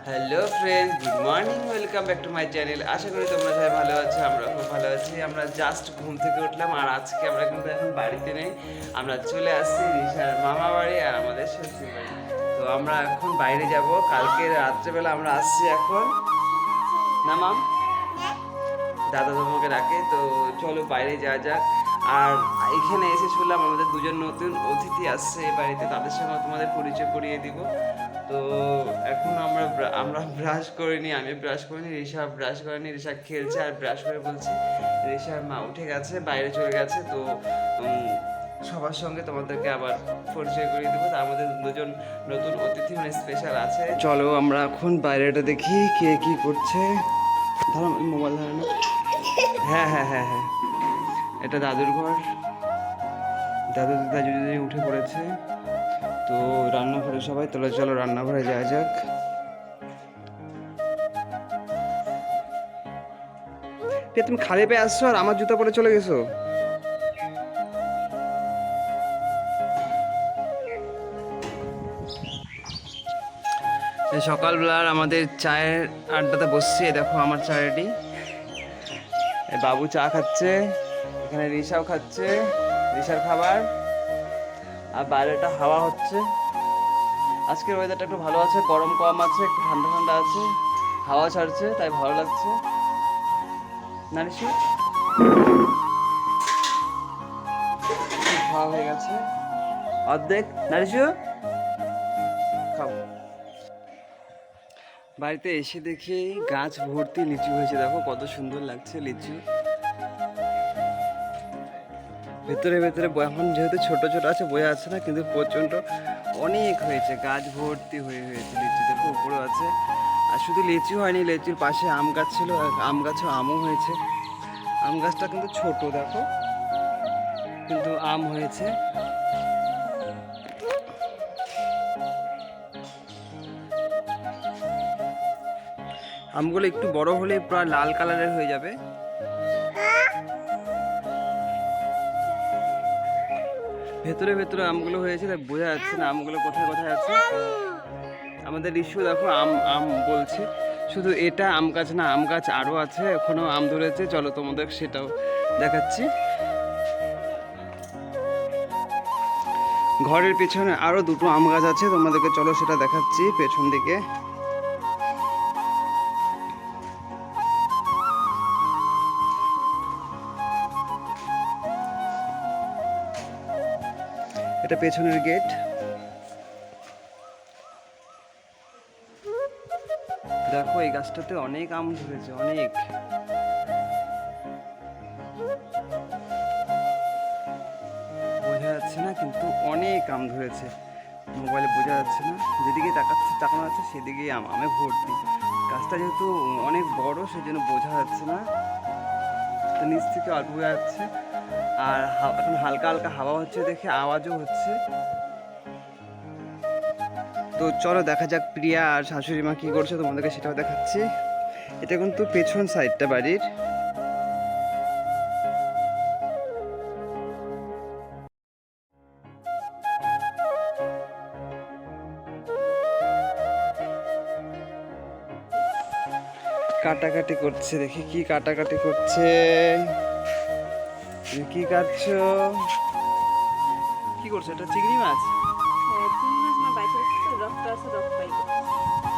Hello friends, good morning, welcome back to my channel. আশা করি তোমরা সবাই ভালো আছো, আমরা খুব ভালো আছি। আমরা জাস্ট ঘুম থেকে উঠলাম আর আজকে আমরা কিন্তু এখন বাড়িতে নেই, আমরা চলে আসছি রিশার মামা বাড়ি আর আমাদের শ্বশুর বাড়ি। তো আমরা এখন বাইরে যাব, কালকে রাত্রেবেলা আমরা আসছি এখন। না মাম, দাদা তোমাকে ডাকে, তো চলো বাইরে যাওয়া যাক। আর এখানে এসে শুনলাম আমাদের দুজন নতুন অতিথি আসছে এই বাড়িতে, তাদের সঙ্গে তোমাদের পরিচয় করিয়ে দিব। তো এখন আমরা ব্রাশ করিনি, আমি ব্রাশ করিনি, ঋষা ব্রাশ করেনি, ঋষা খেলছে আর ব্রাশ করে বলছে। ঋষার মা উঠে গেছে, বাইরে চলে গেছে। তো সবার সঙ্গে তোমাদেরকে আবার পরিচয় করিয়ে দেবো। তার মধ্যে দুজন নতুন অতিথি মানে স্পেশাল আছে। চলো আমরা এখন বাইরেটা দেখি কে কি করছে। ধরো মোবাইল ধরে না। হ্যাঁ হ্যাঁ হ্যাঁ হ্যাঁ, এটা দাদুর ঘর। দাদু দিদি উঠে পড়েছে। তো রান্নাঘরে সবাই, তাহলে চলো রান্নাঘরে যাওয়া যাক। তুমি খালি পেয়ে আসছো আর আমার জুতা পরে চলে গেছো। সকালবেলার আমাদের চায়ের আড্ডাতে বসছি, দেখো আমার চা রেডি। বাবু চা খাচ্ছে, এখানে রিসাও খাচ্ছে রিসার খাবার, আর বাইরেটা হাওয়া হচ্ছে। আজকের ওয়েদারটা একটু ভালো আছে, গরম কম আছে, একটু ঠান্ডা ঠান্ডা আছে, হাওয়া ছাড়ছে, তাই ভালো লাগছে। না ঋষি, খাওয়া হয়ে গেছে অর্ধেক। না ঋষু, খাও। বাড়িতে এসে দেখি গাছ ভর্তি লিচু হয়েছে, দেখো কত সুন্দর লাগছে লিচু। ভেতরে ভেতরে এখন যেহেতু ছোট ছোট আছে বোঝা যাচ্ছে না, কিন্তু প্রচণ্ড অনেক হয়েছে, গাছ ভর্তি হয়েছে লিচু, দেখো উপরে আছে। আর শুধু লিচু হয়নি, লিচুর পাশে আম গাছ ছিল, আম গাছেও আমও হয়েছে। আম গাছটা কিন্তু ছোট দেখো, কিন্তু আম হয়েছে। আমগুলো একটু বড় হলে প্রায় লাল কালারের হয়ে যাবে। ভেতরে ভেতরে আমগুলো হয়েছে, তাই বোঝা যাচ্ছে না আমগুলো কোথায় কোথায় আছে। আমাদের ঋষু দেখো আম আম বলছে। শুধু এটা আম গাছ না, আম গাছ আরও আছে, এখনো আম ধরেছে, চলো তোমাদের সেটাও দেখাচ্ছি। ঘরের পেছনে আরও দুটো আম গাছ আছে, তোমাদেরকে চলো সেটা দেখাচ্ছি পেছন দিকে। এটা পেছনের গেট। দেখো এই গাছটাতে অনেক আম ধরেছে, অনেক। বোঝা যাচ্ছে না কিন্তু অনেক আম ধরেছে, মোবাইলে বোঝা যাচ্ছে না, যেদিকে তাকানো যাচ্ছে সেদিকেই আমে ভর্তি। গাছটা যেহেতু অনেক বড় সেজন্য বোঝা যাচ্ছে না, তো নিচ থেকে অল্প বোঝা যাচ্ছে। আর এখন হালকা হালকা হাওয়া হচ্ছে দেখে আওয়াজও হচ্ছে। তো চলো দেখা যাক প্রিয়া আর শাশুড়ি মা কি করছে, তোমাদেরকে সেটাও দেখাচ্ছি। এটা কিন্তু পেছন সাইডটা বাড়ির। কাটাকাটি করছে, দেখি কি কাটাকাটি করছে। কি কাটছো, কি করছো? এটা চিংড়ি মাছ।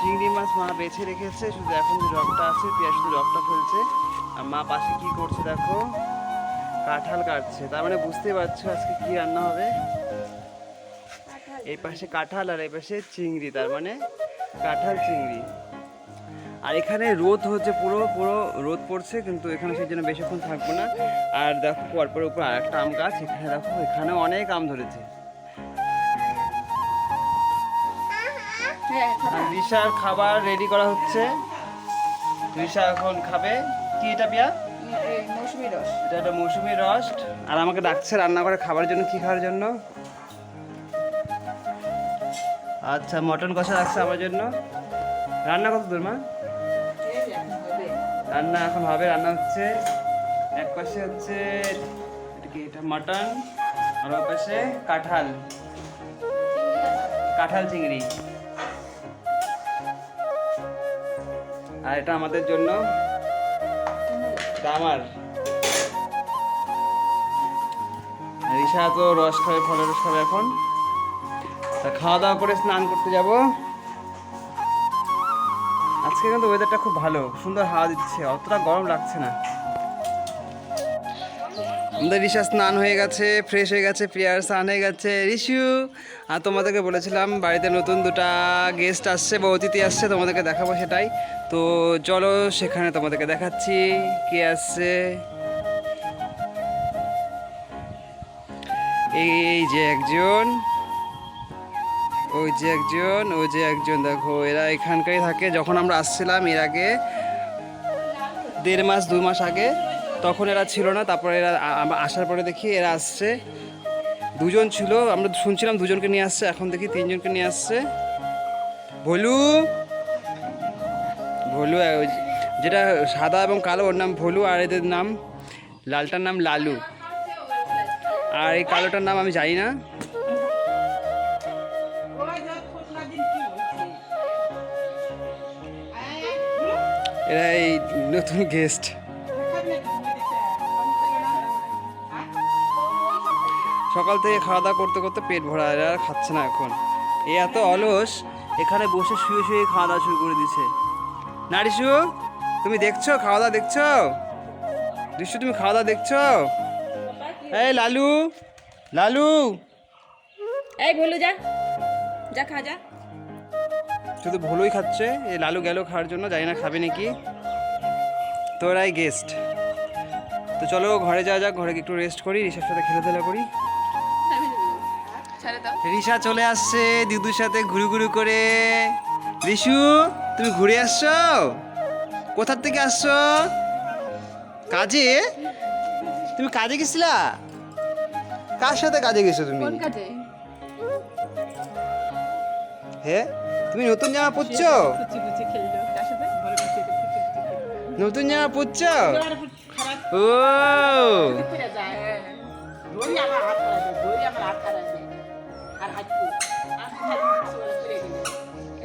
চিংড়ি মাছ মা বেছে রেখেছে, শুধু এখন যে রকটা আছে পেঁয়াজ শুধু রকটা ফেলছে। আর মা পাশে কি করছে দেখো, কাঁঠাল কাটছে। তার মানে বুঝতেই পারছো আজকে কি রান্না হবে। এই পাশে কাঁঠাল আর এই পাশে চিংড়ি, তার মানে কাঁঠাল চিংড়ি। আর এখানে রোদ হচ্ছে, পুরো পুরো রোদ পড়ছে, কিন্তু এখানে সেই জন্য বেশিক্ষণ থাকবো না। আর দেখো পরপর উপর আর একটা আম গাছ, এখানে দেখো এখানে অনেক আম ধরেছে। আর রিশার খাবার রেডি করা হচ্ছে, রিশা এখন খাবে। কি এটা পিয়া? মৌসুমি রস। এটা একটা মৌসুমি রস। আর আমাকে ডাকছে রান্না করে খাবার জন্য। কি খাওয়ার জন্য? আচ্ছা, মটন কষা রাখছে আমার জন্য। রান্না কত দূর মা? রান্না এখন হবে, রান্না হচ্ছে। এক পাশে হচ্ছে এটা মটন, আর ওই পাশে কাঁঠাল, কাঁঠাল চিংড়ি। আর এটা আমাদের জন্য, এটা আমার। রিশা তো রস খাবে, ফলের রস খাবে এখন। তা খাওয়া দাওয়া করে স্নান করতে যাব। আজকে কিন্তু ওয়েদারটা খুব ভালো, সুন্দর হাওয়া দিচ্ছে, অতটা গরম লাগছে না। আমাদের রিশা স্নান হয়ে গেছে, ফ্রেশ হয়ে গেছে, প্রিয়ার স্নান হয়ে গেছে। রিশু, আর তোমাদেরকে বলেছিলাম বাড়িতে নতুন দুটা গেস্ট আসছে বা অতিথি আসছে, তোমাদেরকে দেখাবো সেটাই। তো চলো সেখানে তোমাদেরকে দেখাচ্ছি কে আসছে। এই যে একজন, ওই যে একজন, ওই যে একজন, দেখো এরা এখানকারই থাকে। যখন আমরা আসছিলাম এর আগে 1.5 মাস 2 মাস আগে, তখন এরা ছিল না। তারপরে এরা আসার পরে দেখি এরা আসছে। 2জন ছিল, আমরা শুনছিলাম 2জনকে নিয়ে আসছে, এখন দেখি 3জনকে নিয়ে আসছে। ভোলু, ভোলু যেটা সাদা এবং কালো ওর নাম ভোলু, আর এদের নাম লালটার নাম লালু, আর এই কালোটার নাম আমি জানি না। এরা এই নতুন গেস্ট। সকাল থেকে খাওয়া দাওয়া করতে করতে পেট ভরা, এরা আর খাচ্ছে না এখন। এ এত অলস, এখানে বসে শুয়ে শুয়ে খাওয়া দাওয়া শুরু করে দিছে। না রিশু, তুমি দেখছো খাওয়া দাওয়া দেখছো? রিশু তুমি খাওয়া দাওয়া দেখছো? এই লালু, লালু, এই ভুলু যা, যা খা যা। শুধু ভুলুই খাচ্ছে। এই লালু গেল খাওয়ার জন্য, জানি না খাবে নাকি। তোরাই গেস্ট। তো চলো ঘরে যাওয়া যাক, ঘরে একটু রেস্ট করি, রিশার সাথে খেলাধুলা করি। রিশা চলে আসছে দিদুর সাথে ঘুরু ঘুরু করে। রিশু, তুমি ঘুরে আসছো? কোথার থেকে আসছো? কাজে? তুমি কাজে গেছিলা? কার সাথে কাজে গেছো তুমি? কোন কাজে? হ্যাঁ, তুমি নতুন জামা পরছো? কুচি কুচি খেললো তার সাথে, বড় কুচি কুচি নতুন জামা পরছো? খারাপ ও করে যায়। ধরি আমার হাত খারাপ, ধরি আমার হাত খারাপ আর হাত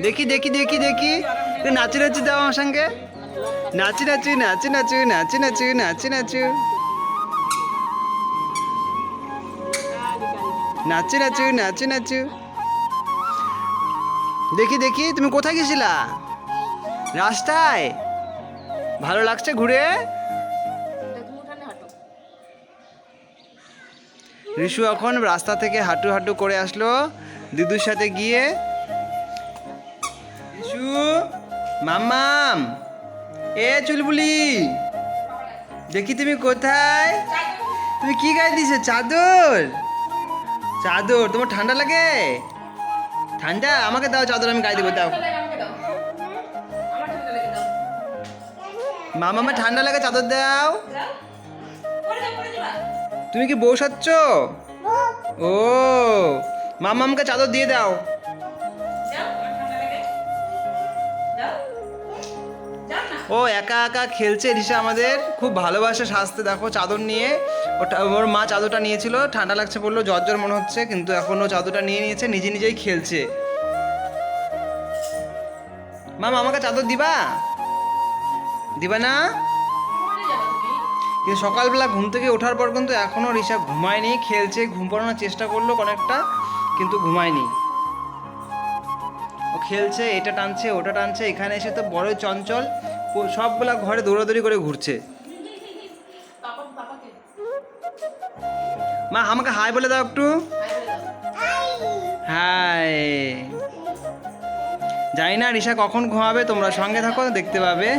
দেখি দেখি দেখি দেখি, তুই নাচি নাচি দাও আমার সঙ্গে। নাচি নাচু নাচু নাচু নাচি নাচু নাচি নাচু নাচু নাচু নাচু নাচু। দেখি দেখি, তুমি কোথায় গেছিলা? রাস্তায়? ভালো লাগছে ঘুরে? রিশু এখন রাস্তা থেকে হাঁটু হাঁটু করে আসলো দিদুর সাথে গিয়ে। রিশু, মাম্মাম, এ চুলবুলি, দেখি তুমি কোথায়? তুমি কি গায়ে দিয়েছো? চাদর? চাদর? তোমার ঠান্ডা লাগে? ঠান্ডা? আমাকে দাও চাদর, আমি গায়ে দেবো, দাও। মামামে ঠান্ডা লাগে, চাদর দাও। তুমি কি বউ সাচ্ছ? ও, মামামকে চাদর দিয়ে দাও। ও একা একা খেলছে। রিশা আমাদের খুব ভালোবাসে সাজতে, দেখো চাদর নিয়ে। ওটা ওর মা চাদরটা নিয়েছিল, ঠান্ডা লাগছে বললো, জ্বর জ্বর মনে হচ্ছে, কিন্তু এখন ও চাদরটা নিয়ে নিয়েছে, নিজে নিজেই খেলছে। মামা আমাকে চাদর দিবা? দিবা না? কিন্তু সকালবেলা ঘুম থেকে ওঠার পর কিন্তু এখনও রিশা ঘুমায়নি, খেলছে, ঘুম পাড়ানোর চেষ্টা করলো অনেকটা, কিন্তু ঘুমায়নি। ও খেলছে, এটা টানছে ওটা টানছে, এখানে এসে তো বড় চঞ্চল, সবগুলা ঘরে দৌড়াদৌড়ি করে ঘুরছে। মা আমাকে হাই বলে দাও একটু। হাই। জানি না রিশা কখন ঘুমাবে, তোমরা সঙ্গে থাকো, দেখতে পাবে।